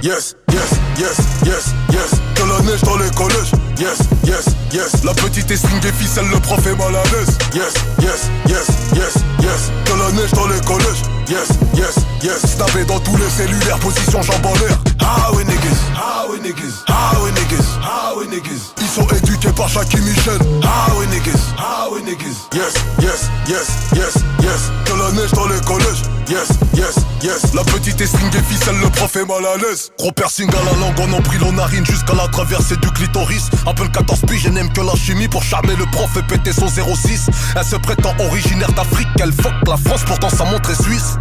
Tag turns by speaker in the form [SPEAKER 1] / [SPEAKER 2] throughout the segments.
[SPEAKER 1] yes, yes, yes, yes, yes. De la neige dans les collèges, yes, yes, yes. La petite est sling des ficelles, le prof est mal à l'aise, yes, yes, yes, yes, yes. De la neige dans les collèges, yes, yes, yes. Stabé dans tous les cellulaires, position jambes en l'air. Ah oui niggas, ah oui niggas, ah oui niggas, ah oui niggas. Ils sont éduqués par Jackie Michel. Ah oui niggas, ah oui niggas. Yes, yes, yes, yes, yes. De la neige dans les collèges, yes, yes, yes. La petite est sling des ficelles, le prof est mal à l'aise. Gros piercing à la langue, on emprit nos narines jusqu'à la traversée du clitoris. Appelle 14 piges, je n'aime que la chimie pour charmer le prof et péter son 06. Elle se prétend originaire d'Afrique, elle fuck la France, pourtant sa montre est suisse.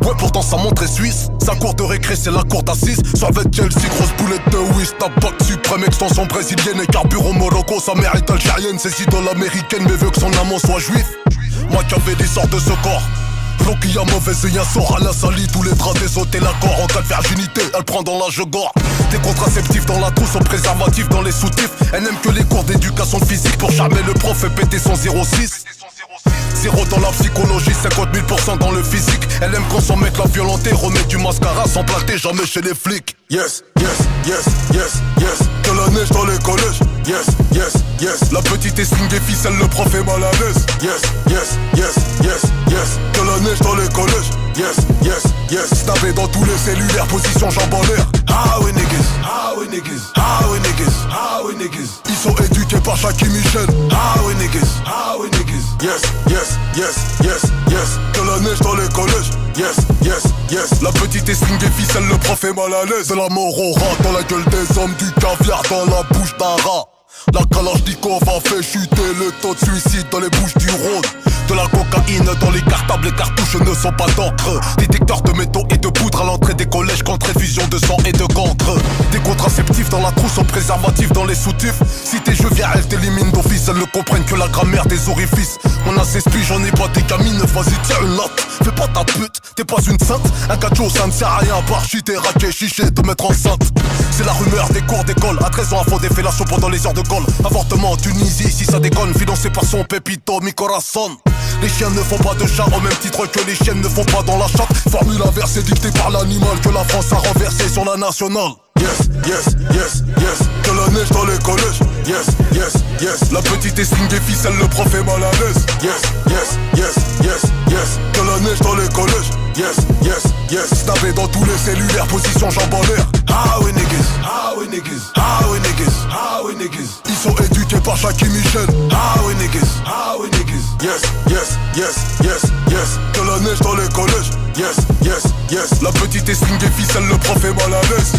[SPEAKER 1] Ouais, pourtant sa montre est suisse. Sa cour de récré, c'est la cour d'assises. Soit avec Chelsea, grosse boulette de whist. Tabac suprême, extension brésilienne et carburant Morocco. Sa mère est algérienne, ses idoles américaines, mais veut que son amant soit juif. Moi qui avais des sorts de ce corps. L'eau qui a mauvaise œil, un sort à la salie. Tous les draps des hôtels l'accord. En cas de virginité, elle prend dans la gore. Des contraceptifs dans la trousse, au préservatif dans les soutifs. Elle n'aime que les cours d'éducation physique pour charmer le prof et péter son 06. Zéro dans la psychologie, 50 000% dans le physique. Elle aime quand son mec l'a violenté, remet du mascara sans plater, jamais chez les flics. Yes, yes, yes, yes, yes. De la neige dans les collèges, yes, yes, yes. La petite est sling des ficelles, le prof est mal à l'aise. Yes, yes, yes, yes, yes. De la neige dans les collèges, yes, yes, yes. Stabé dans tous les cellulaires, position jambes en l'air. Ah oui niggas, ah oui niggas, ah oui niggas, ah oui niggas. Ils sont éduqués par Jackie Michel. Ah oui niggas, ah oui niggas. Yes, yes, yes, yes, yes. De la neige dans les collèges, yes, yes, yes. La petite est sling des ficelles, le prof est mal à l'aise. De la mort au rat dans la gueule des hommes, du caviar dans la bouche d'un rat. La Kalachnikov a fait chuter le taux de suicide dans les Bouches du Rhône. De la cocaïne dans les cartables, les cartouches ne sont pas d'encre. Détecteurs de métaux et de poudre à l'entrée des collèges contre effusion de sang et de cancre. Des contraceptifs dans la trousse, au préservatif dans les soutifs. Si tes jeux viens, elles t'éliminent d'office. Elles ne comprennent que la grammaire des orifices. On a 16 piges, j'en ai pas des gamines, vas-y tiens une latte. Fais pas ta pute, t'es pas une sainte. Un cacho ça ne sert à rien à part chiter, raquer, chicher, te mettre enceinte. C'est la rumeur des cours d'école. À 13 ans, à fond des fellations pendant les heures de colle. Avortement en Tunisie, si ça déconne. Financé par son pépito, mi corazon. Les chiens ne font pas de chat, au même titre que les chiennes ne font pas dans la chatte. Formule inversée dictée par l'animal que la France a renversé sur la nationale. Yes, yes, yes, yes. De la neige dans les collèges, yes, yes, yes. La petite est sling des ficelles, le prof est mal à l'aise. Yes, yes, yes, yes, yes. De la neige dans les collèges, yes, yes, yes. Stabé dans tous les cellulaires, position jambes en l'air. Ah oui niggas, ah oui niggas, ah oui niggas, ah oui niggas. Ils sont éduqués par Jackie Michel. Ah oui niggas, ah oui niggas. Yes, yes, yes, yes, yes. De la neige dans les collèges, yes, yes, yes. La petite est sling des ficelles, le prof est mal à l'aise.